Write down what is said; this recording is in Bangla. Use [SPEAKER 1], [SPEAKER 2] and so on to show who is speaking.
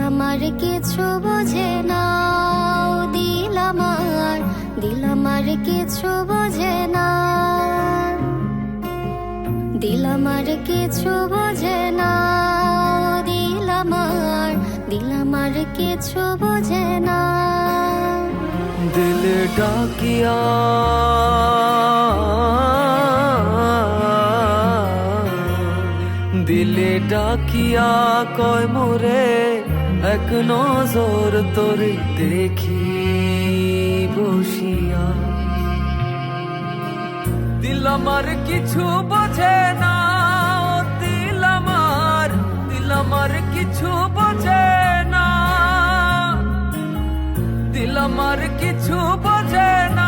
[SPEAKER 1] আমার কিছু বোঝে না, ও দিল আমার কিছু বোঝে না, দিল আমার কিছু বোঝে না, ও দিল আমার কিছু বোঝে না।
[SPEAKER 2] দিল ডাকিয়া দিলে ডাকিয়া কয় মোরে এক নজর তোরে দেখি বসিয়া। দিল আমার কিছু বোঝে না, ও দিল আমার কিছু বোঝে না, দিল আমার কিছু বোঝে না,